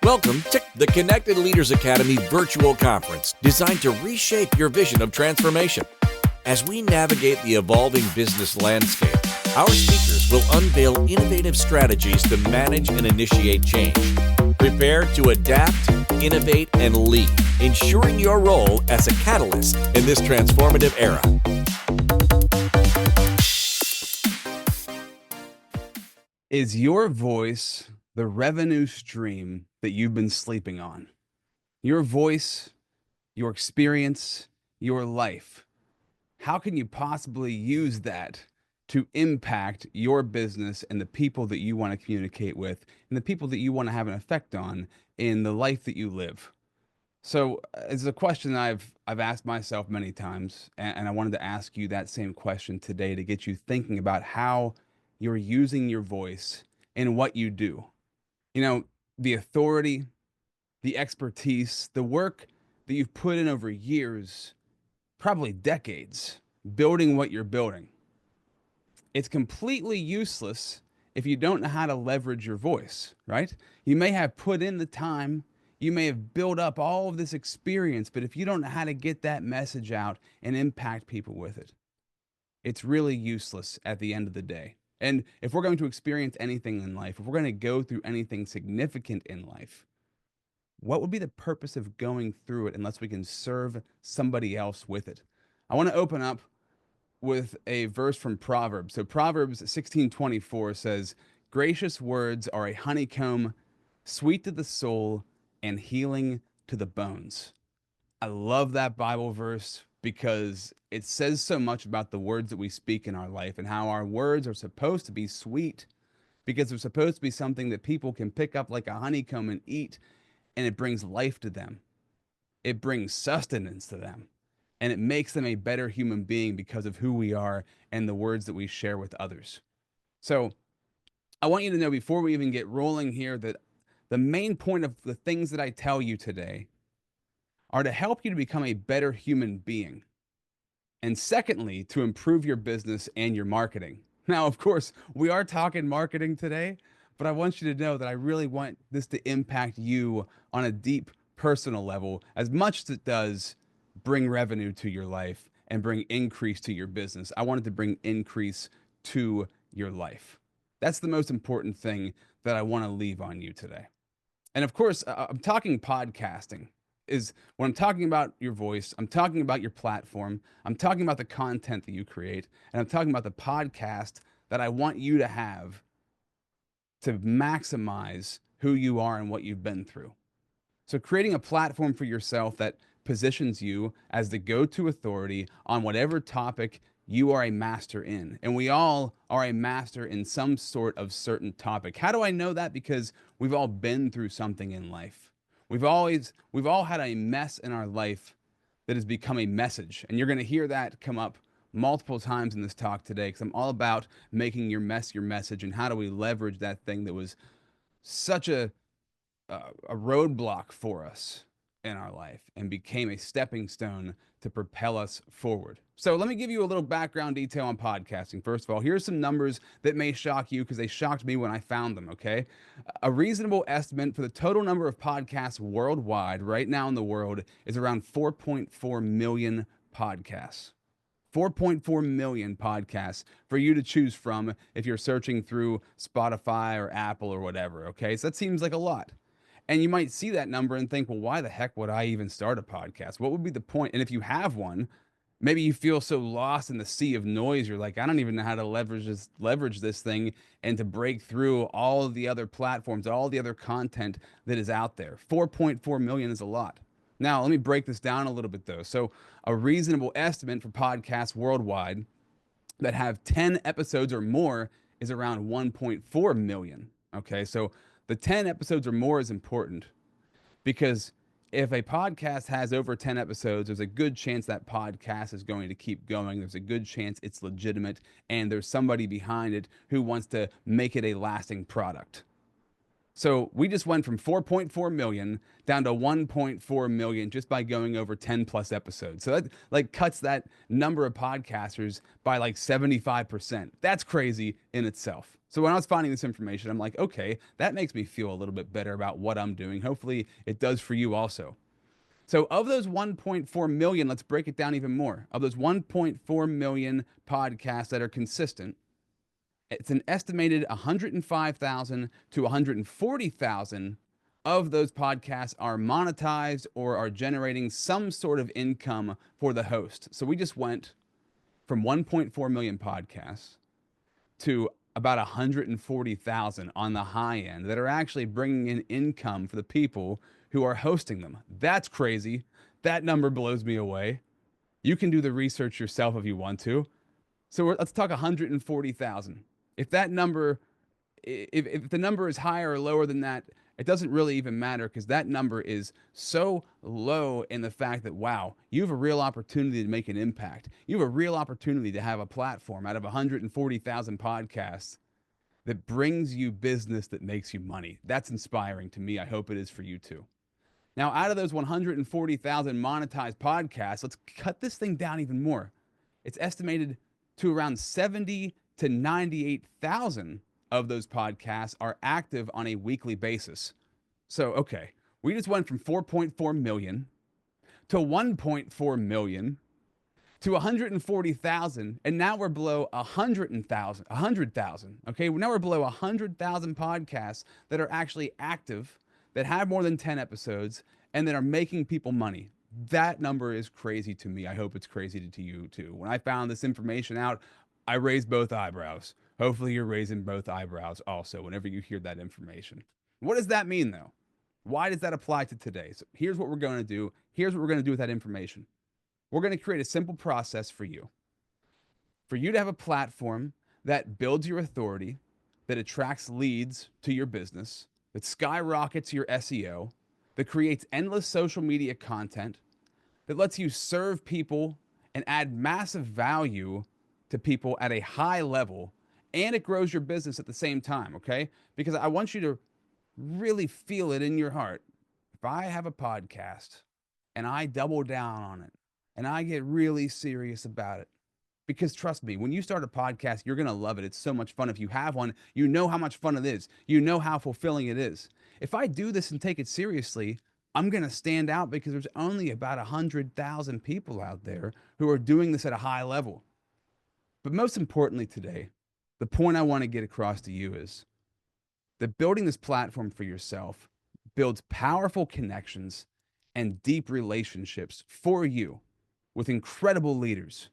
Welcome to the Connected Leaders Academy virtual conference designed to reshape your vision of transformation. As we navigate the evolving business landscape, our speakers will unveil innovative strategies to manage and initiate change. Prepare to adapt, innovate, and lead, ensuring your role as a catalyst in this transformative era. Is your voice the revenue stream that you've been sleeping on? Your voice, your experience, your life. How can you possibly use that to impact your business and the people that you want to communicate with and the people that you want to have an effect on in the life that you live? So it's a question I've asked myself many times, and I wanted to ask you that same question today to get you thinking about how you're using your voice in what you do. You know, the authority, the expertise, the work that you've put in over years, probably decades, building what you're building. It's completely useless if you don't know how to leverage your voice, right? You may have put in the time, you may have built up all of this experience, but if you don't know how to get that message out and impact people with it, it's really useless at the end of the day. And if we're going to experience anything in life, if we're going to go through anything significant in life, what would be the purpose of going through it unless we can serve somebody else with it? I want to open up with a verse from Proverbs. So Proverbs 16:24 says, "Gracious words are a honeycomb, sweet to the soul and healing to the bones." I love that Bible verse because it says so much about the words that we speak in our life and how our words are supposed to be sweet because they're supposed to be something that people can pick up like a honeycomb and eat, and it brings life to them. It brings sustenance to them, and it makes them a better human being because of who we are and the words that we share with others. So I want you to know before we even get rolling here that the main point of the things that I tell you today are to help you to become a better human being. And secondly, to improve your business and your marketing. Now, of course, we are talking marketing today, but I want you to know that I really want this to impact you on a deep personal level as much as it does bring revenue to your life and bring increase to your business. I want it to bring increase to your life. That's the most important thing that I want to leave on you today. And of course, I'm talking podcasting. Is when I'm talking about your voice, I'm talking about your platform, I'm talking about the content that you create, and I'm talking about the podcast that I want you to have to maximize who you are and what you've been through. So creating a platform for yourself that positions you as the go-to authority on whatever topic you are a master in. And we all are a master in some sort of certain topic. How do I know that? Because we've all been through something in life. We've all had a mess in our life that has become a message. And you're going to hear that come up multiple times in this talk today because I'm all about making your mess your message and how do we leverage that thing that was such a roadblock for us in our life and became a stepping stone to propel us forward. So let me give you a little background detail on podcasting. First of all, here's some numbers that may shock you because they shocked me when I found them, okay? A reasonable estimate for the total number of podcasts worldwide right now in the world is around 4.4 million podcasts. 4.4 million podcasts for you to choose from if you're searching through Spotify or Apple or whatever, okay? So that seems like a lot. And you might see that number and think, well, why the heck would I even start a podcast? What would be the point? And if you have one, maybe you feel so lost in the sea of noise. You're like, I don't even know how to leverage this thing and to break through all of the other platforms, all the other content that is out there. 4.4 million is a lot. Now, let me break this down a little bit though. So a reasonable estimate for podcasts worldwide that have 10 episodes or more is around 1.4 million. Okay, so the 10 episodes or more is important because if a podcast has over 10 episodes, there's a good chance that podcast is going to keep going. There's a good chance it's legitimate and there's somebody behind it who wants to make it a lasting product. So we just went from 4.4 million down to 1.4 million just by going over 10 plus episodes. So that like cuts that number of podcasters by like 75%. That's crazy in itself. So when I was finding this information, I'm like, okay, that makes me feel a little bit better about what I'm doing. Hopefully it does for you also. So of those 1.4 million, let's break it down even more. Of those 1.4 million podcasts that are consistent, it's an estimated 105,000 to 140,000 of those podcasts are monetized or are generating some sort of income for the host. So we just went from 1.4 million podcasts to about 140,000 on the high end that are actually bringing in income for the people who are hosting them. That's crazy. That number blows me away. You can do the research yourself if you want to. So let's talk 140,000. If that number, if the number is higher or lower than that, it doesn't really even matter because that number is so low in the fact that, wow, you have a real opportunity to make an impact. You have a real opportunity to have a platform out of 140,000 podcasts that brings you business that makes you money. That's inspiring to me. I hope it is for you too. Now, out of those 140,000 monetized podcasts, let's cut this thing down even more. It's estimated to around 70 to 98,000 of those podcasts are active on a weekly basis. So, okay, we just went from 4.4 million to 1.4 million to 140,000, and now we're below 100,000. Okay, now we're below 100,000 podcasts that are actually active, that have more than 10 episodes, and that are making people money. That number is crazy to me. I hope it's crazy to you too. When I found this information out, I raised both eyebrows. Hopefully, you're raising both eyebrows also whenever you hear that information. What does that mean though? Why does that apply to today? So here's what we're going to do. Here's what we're going to do with that information. We're going to create a simple process for you to have a platform that builds your authority, that attracts leads to your business, that skyrockets your SEO, that creates endless social media content, that lets you serve people and add massive value to people at a high level, and it grows your business at the same time, okay? Because I want you to really feel it in your heart. If I have a podcast and I double down on it and I get really serious about it, because trust me, when you start a podcast, you're going to love it. It's so much fun. If you have one, you know how much fun it is. You know how fulfilling it is. If I do this and take it seriously, I'm going to stand out because there's only about 100,000 people out there who are doing this at a high level. But most importantly today, the point I want to get across to you is that building this platform for yourself builds powerful connections and deep relationships for you with incredible leaders.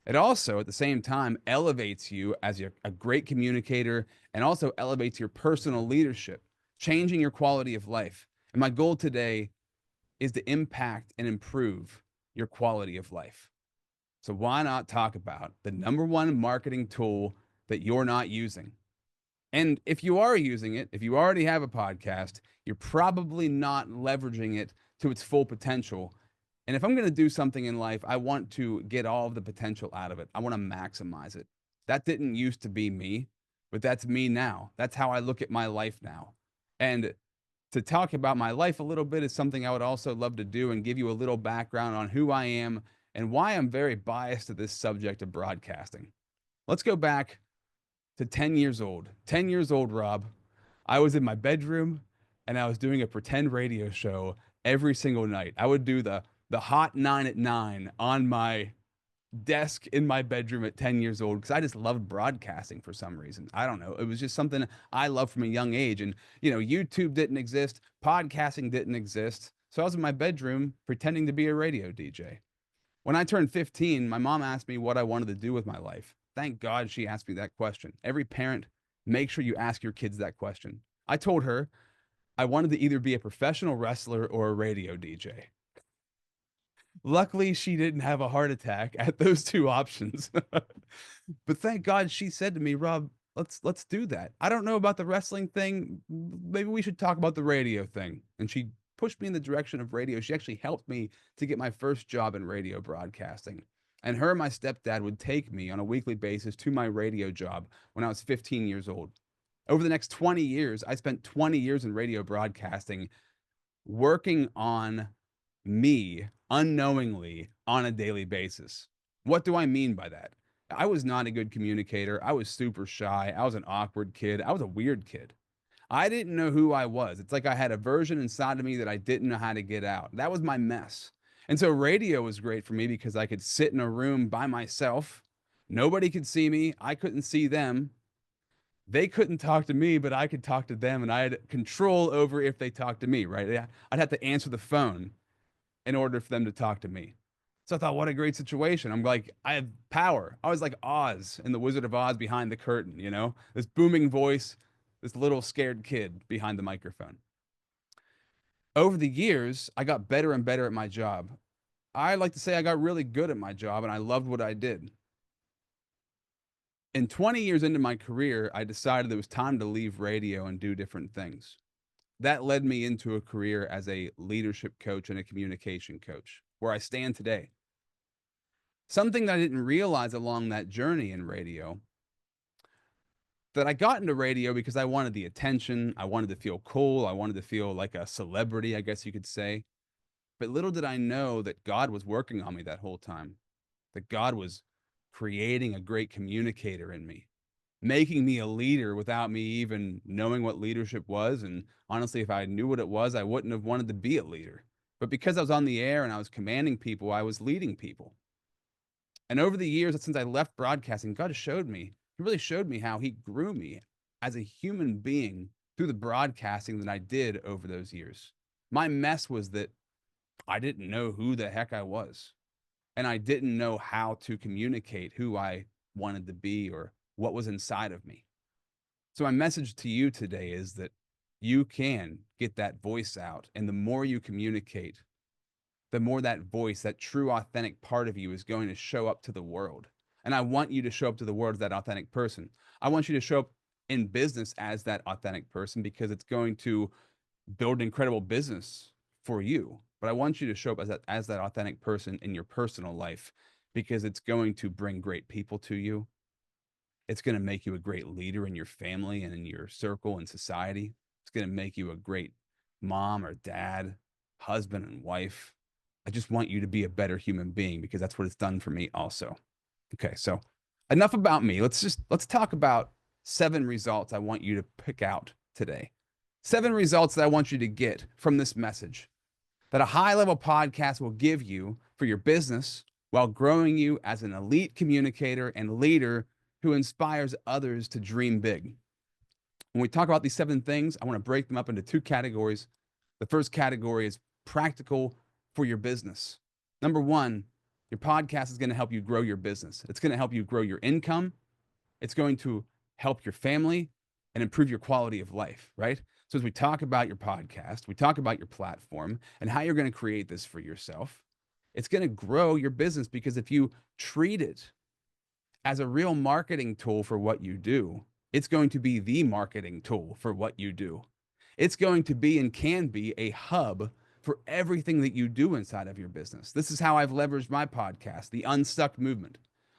It also, at the same time, elevates you as a great communicator and also elevates your personal leadership, changing your quality of life. And my goal today is to impact and improve your quality of life. So why not talk about the number one marketing tool that you're not using? And if you are using it, if you already have a podcast, you're probably not leveraging it to its full potential. And if I'm going to do something in life, I want to get all of the potential out of it. I want to maximize it. That didn't used to be me, but that's me now. That's how I look at my life now. And to talk about my life a little bit is something I would also love to do and give you a little background on who I am and why I'm very biased to this subject of broadcasting. Let's go back to 10 years old. 10 years old, Rob. I was in my bedroom and I was doing a pretend radio show every single night. I would do the hot 9 at 9 on my desk in my bedroom at 10 years old because I just loved broadcasting for some reason. I don't know. It was just something I loved from a young age. And, you know, YouTube didn't exist, podcasting didn't exist. So I was in my bedroom pretending to be a radio DJ. When I turned 15, my mom asked me what I wanted to do with my life. Thank God she asked me that question. Every parent, make sure you ask your kids that question. I told her I wanted to either be a professional wrestler or a radio DJ. Luckily, she didn't have a heart attack at those two options. But thank God she said to me, Rob, let's do that. I don't know about the wrestling thing. Maybe we should talk about the radio thing. And she pushed me in the direction of radio. She actually helped me to get my first job in radio broadcasting. And her and my stepdad would take me on a weekly basis to my radio job when I was 15 years old. Over the next 20 years, I spent 20 years in radio broadcasting working on me unknowingly on a daily basis. What do I mean by that? I was not a good communicator. I was super shy. I was an awkward kid. I was a weird kid. I didn't know who I was. It's like I had a version inside of me that I didn't know how to get out. That was my mess. And so radio was great for me because I could sit in a room by myself. Nobody could see me. I couldn't see them. They couldn't talk to me, but I could talk to them, and I had control over if they talked to me, right? I'd have to answer the phone in order for them to talk to me. So I thought, what a great situation. I'm like, I have power. I was like Oz in the Wizard of Oz behind the curtain, this booming voice, this little scared kid behind the microphone. Over the years, I got better and better at my job. I like to say I got really good at my job and I loved what I did. And 20 years into my career, I decided it was time to leave radio and do different things. That led me into a career as a leadership coach and a communication coach, where I stand today. Something that I didn't realize along that journey in radio, that I got into radio because I wanted the attention. I wanted to feel cool. I wanted to feel like a celebrity, I guess you could say. But little did I know that God was working on me that whole time, that God was creating a great communicator in me, making me a leader without me even knowing what leadership was. And honestly, if I knew what it was, I wouldn't have wanted to be a leader. But because I was on the air and I was commanding people, I was leading people. And over the years, since I left broadcasting, God showed me, He really showed me how He grew me as a human being through the broadcasting that I did over those years. My mess was that I didn't know who the heck I was. And I didn't know how to communicate who I wanted to be or what was inside of me. So my message to you today is that you can get that voice out. And the more you communicate, the more that voice, that true, authentic part of you is going to show up to the world. And I want you to show up to the world as that authentic person. I want you to show up in business as that authentic person because it's going to build incredible business for you. But I want you to show up as that authentic person in your personal life because it's going to bring great people to you. It's going to make you a great leader in your family and in your circle and society. It's going to make you a great mom or dad, husband and wife. I just want you to be a better human being because that's what it's done for me also. Okay, so enough about me. Let's talk about 7 results I want you to pick out today. 7 results that I want you to get from this message that a high-level podcast will give you for your business while growing you as an elite communicator and leader who inspires others to dream big. When we talk about these 7 things, I want to break them up into 2 categories. The first category is practical for your business. Number 1, your podcast is going to help you grow your business. It's going to help you grow your income. It's going to help your family and improve your quality of life, right? So as we talk about your podcast, we talk about your platform and how you're going to create this for yourself, it's going to grow your business because if you treat it as a real marketing tool for what you do, it's going to be the marketing tool for what you do. It's going to be and can be a hub for everything that you do inside of your business. This is how I've leveraged my podcast, The Unstuck Movement.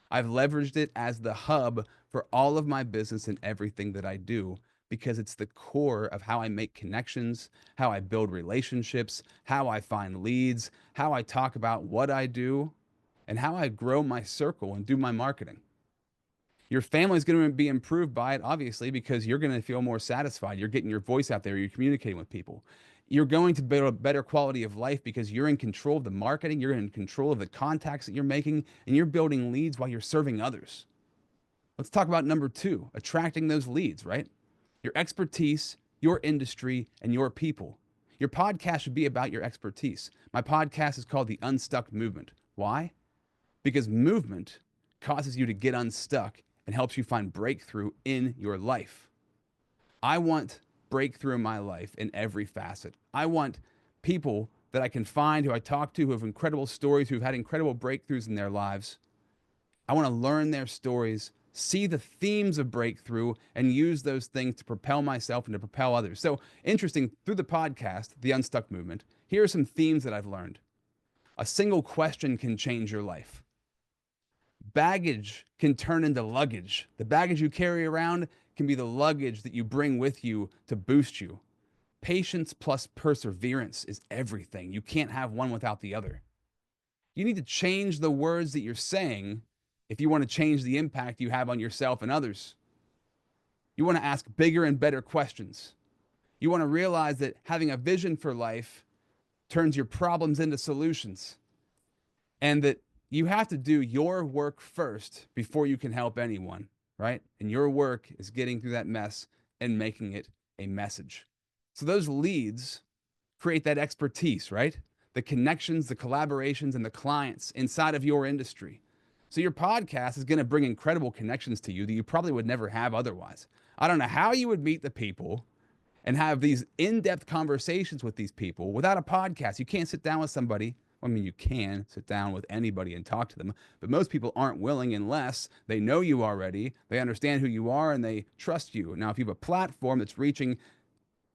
I've leveraged it as the hub for all of my business and everything that I do because it's the core of how I make connections, how I build relationships, how I find leads, how I talk about what I do, and how I grow my circle and do my marketing. Your family is going to be improved by it, obviously, because you're going to feel more satisfied. You're getting your voice out there. You're communicating with people. You're going to build a better quality of life because you're in control of the marketing. You're in control of the contacts that you're making, and you're building leads while you're serving others. Let's talk about number 2, attracting those leads, right? Your expertise, your industry, and your people. Your podcast should be about your expertise. My podcast is called The Unstuck Movement. Why? Because movement causes you to get unstuck and helps you find breakthrough in your life. I want breakthrough in my life in every facet. I want people that I can find who I talk to who have incredible stories, who've had incredible breakthroughs in their lives. I want to learn their stories, see the themes of breakthrough, and use those things to propel myself and to propel others. So interesting, through the podcast, The Unstuck Movement, here are some themes that I've learned. A single question can change your life. Baggage can turn into luggage. The baggage you carry around can be the luggage that you bring with you to boost you. Patience plus perseverance is everything. You can't have one without the other. You need to change the words that you're saying if you want to change the impact you have on yourself and others. You want to ask bigger and better questions. You want to realize that having a vision for life turns your problems into solutions, and that you have to do your work first before you can help anyone, right? And your work is getting through that mess and making it a message. So those leads create that expertise, right? The connections, the collaborations, and the clients inside of your industry. So your podcast is going to bring incredible connections to you that you probably would never have otherwise. I don't know how you would meet the people and have these in-depth conversations with these people without a podcast. You can't sit down with somebody. I mean, you can sit down with anybody and talk to them, but most people aren't willing unless they know you already, they understand who you are, and they trust you. Now, if you have a platform that's reaching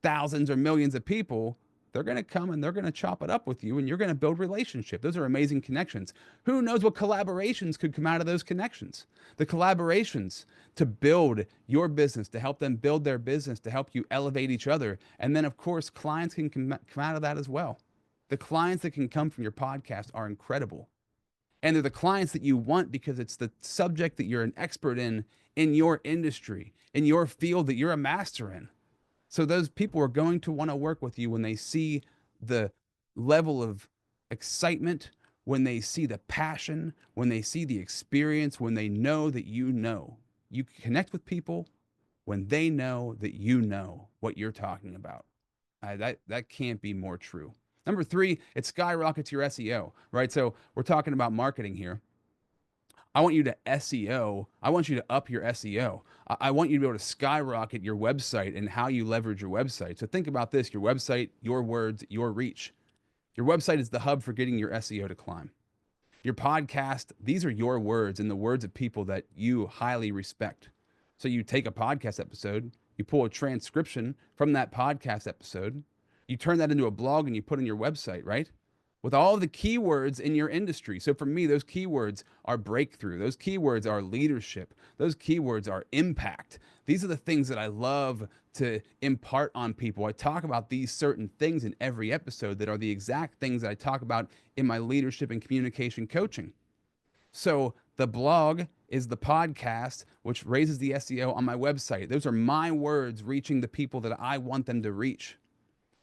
thousands or millions of people, they're going to come and they're going to chop it up with you, and you're going to build relationship. Those are amazing connections. Who knows what collaborations could come out of those connections? The collaborations to build your business, to help them build their business, to help you elevate each other. And then, of course, clients can come out of that as well. The clients that can come from your podcast are incredible. And they're the clients that you want because it's the subject that you're an expert in your industry, in your field that you're a master in. So those people are going to want to work with you when they see the level of excitement, when they see the passion, when they see the experience, when they know that you know. You connect with people when they know that you know what you're talking about. That can't be more true. Number 3, it skyrockets your SEO, right? So we're talking about marketing here. I want you to SEO. I want you to up your SEO. I want you to be able to skyrocket your website and how you leverage your website. So think about this: your website, your words, your reach. Your website is the hub for getting your SEO to climb. Your podcast, these are your words and the words of people that you highly respect. So you take a podcast episode, you pull a transcription from that podcast episode, you turn that into a blog and you put on your website, right? With all of the keywords in your industry. So for me, those keywords are breakthrough. Those keywords are leadership. Those keywords are impact. These are the things that I love to impart on people. I talk about these certain things in every episode that are the exact things that I talk about in my leadership and communication coaching. So the blog is the podcast, which raises the SEO on my website. Those are my words reaching the people that I want them to reach.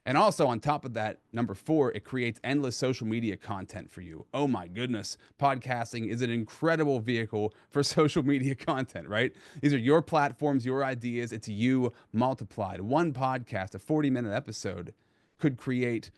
And also on top of that, number 4, it creates endless social media content for you. Oh my goodness. Podcasting is an incredible vehicle for social media content, right? These are your platforms, your ideas. It's you multiplied. One podcast, a 40-minute episode, could create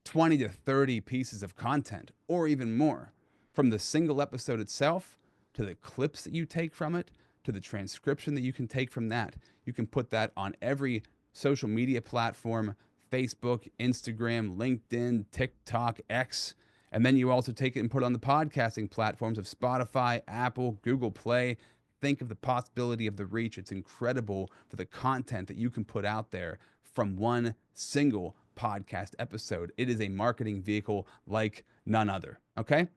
20 to 30 pieces of content or even more, from the single episode itself to the clips that you take from it to the transcription that you can take from that. You can put that on every social media platform: Facebook, Instagram, LinkedIn, TikTok, X. And then you also take it and put it on the podcasting platforms of Spotify, Apple, Google Play. Think of the possibility of the reach. It's incredible for the content that you can put out there from one single podcast episode. It is a marketing vehicle like none other. Okay?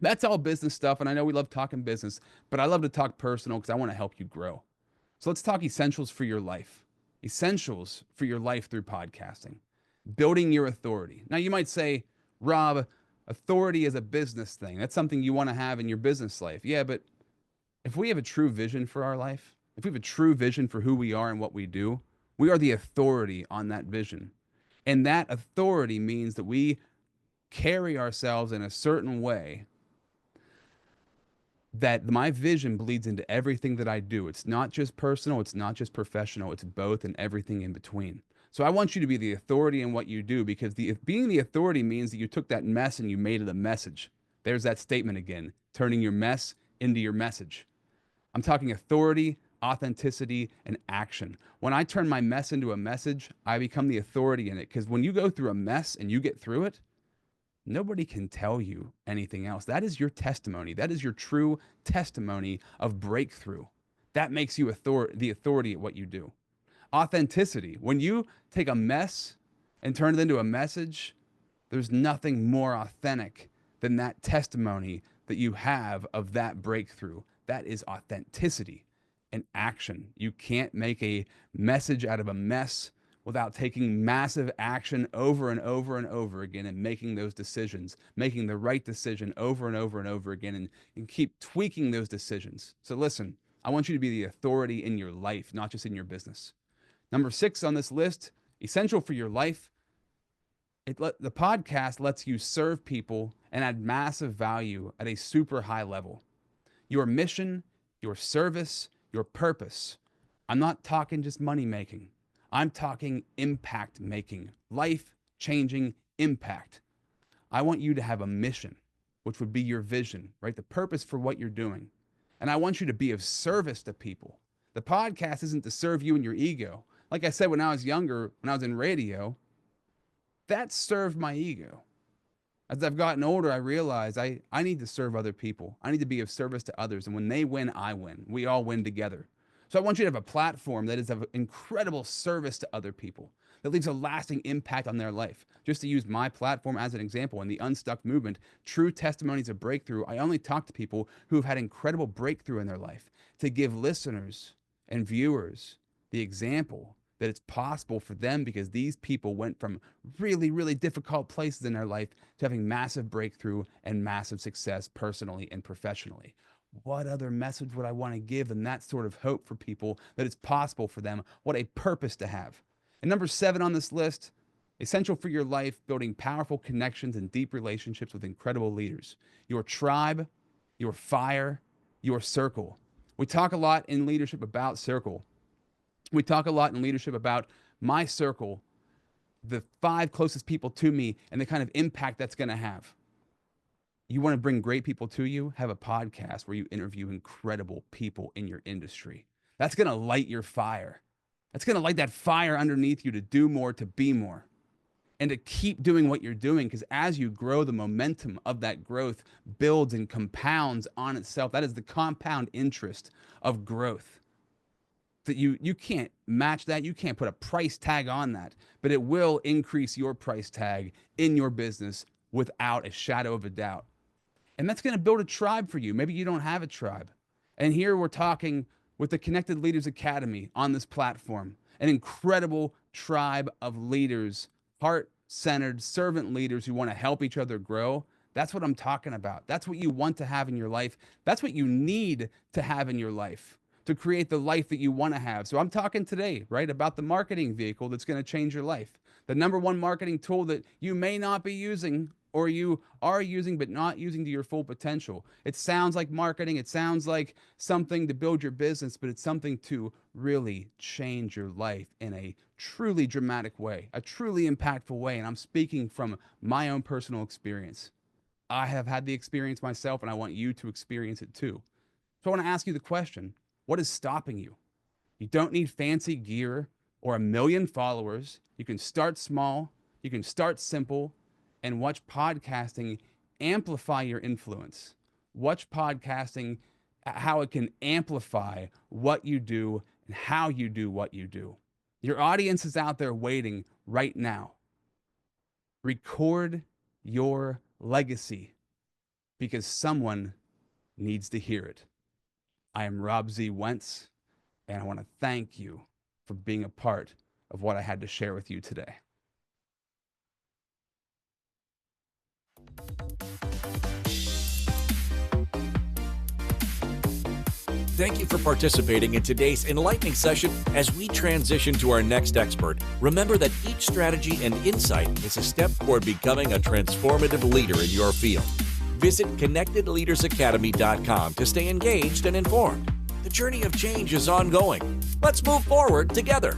That's all business stuff. And I know we love talking business, but I love to talk personal because I want to help you grow. So let's talk essentials for your life. Essentials for your life through podcasting. Building your authority. Now you might say, Rob, authority is a business thing. That's something you want to have in your business life. Yeah, but if we have a true vision for our life, if we have a true vision for who we are and what we do, we are the authority on that vision. And that authority means that we carry ourselves in a certain way that my vision bleeds into everything that I do. It's not just personal, it's not just professional, it's both and everything in between. So I want you to be the authority in what you do, because being the authority means that you took that mess and you made it a message. There's that statement again, turning your mess into your message. I'm talking authority, authenticity, and action. When I turn my mess into a message, I become the authority in it, because when you go through a mess and you get through it, nobody can tell you anything else. That is your testimony. That is your true testimony of breakthrough. That makes you the authority at what you do. Authenticity. When you take a mess and turn it into a message, there's nothing more authentic than that testimony that you have of that breakthrough. That is authenticity. and action. You can't make a message out of a mess without taking massive action over and over and over again and making those decisions, making the right decision over and over and over again, and keep tweaking those decisions. So listen, I want you to be the authority in your life, not just in your business. Number 6 on this list, essential for your life. The podcast lets you serve people and add massive value at a super high level. Your mission, your service, your purpose. I'm not talking just money making. I'm talking impact making, life changing impact. I want you to have a mission, which would be your vision, right? The purpose for what you're doing. And I want you to be of service to people. The podcast isn't to serve you and your ego. Like I said, when I was younger, when I was in radio, that served my ego. As I've gotten older, I realize I need to serve other people. I need to be of service to others. And when they win, I win. We all win together. So I want you to have a platform that is of incredible service to other people, that leaves a lasting impact on their life. Just to use my platform as an example, in the Unstuck movement, True Testimonies of Breakthrough, I only talk to people who have had incredible breakthrough in their life to give listeners and viewers the example that it's possible for them, because these people went from really, really difficult places in their life to having massive breakthrough and massive success personally and professionally. What other message would I want to give them that sort of hope for people that it's possible for them? What a purpose to have. And number 7 on this list, essential for your life, building powerful connections and deep relationships with incredible leaders. Your tribe, your fire, your circle. We talk a lot in leadership about circle. We talk a lot in leadership about my circle, the 5 closest people to me, and the kind of impact that's going to have. You want to bring great people to you? Have a podcast where you interview incredible people in your industry. That's going to light your fire. That's going to light that fire underneath you to do more, to be more, and to keep doing what you're doing, because as you grow, the momentum of that growth builds and compounds on itself. That is the compound interest of growth. That you can't match that. You can't put a price tag on that, but it will increase your price tag in your business without a shadow of a doubt. And that's going to build a tribe for you. Maybe you don't have a tribe. And here we're talking with the Connected Leaders Academy on this platform, an incredible tribe of leaders, heart-centered servant leaders who want to help each other grow. That's what I'm talking about. That's what you want to have in your life. That's what you need to have in your life to create the life that you want to have. So I'm talking today, right, about the marketing vehicle that's going to change your life. The number 1 marketing tool that you may not be using, or you are using but not using to your full potential. It sounds like marketing. It sounds like something to build your business, but it's something to really change your life in a truly dramatic way, a truly impactful way. And I'm speaking from my own personal experience. I have had the experience myself, and I want you to experience it too. So I want to ask you the question, what is stopping you? You don't need fancy gear or 1 million followers. You can start small. You can start simple. And watch podcasting amplify your influence. Watch podcasting, how it can amplify what you do and how you do what you do. Your audience is out there waiting right now. Record your legacy, because someone needs to hear it. I am Rob Z. Wentz, and I want to thank you for being a part of what I had to share with you today. Thank you for participating in today's enlightening session. As we transition to our next expert, remember that each strategy and insight is a step toward becoming a transformative leader in your field. Visit ConnectedLeadersAcademy.com to stay engaged and informed. The journey of change is ongoing. Let's move forward together.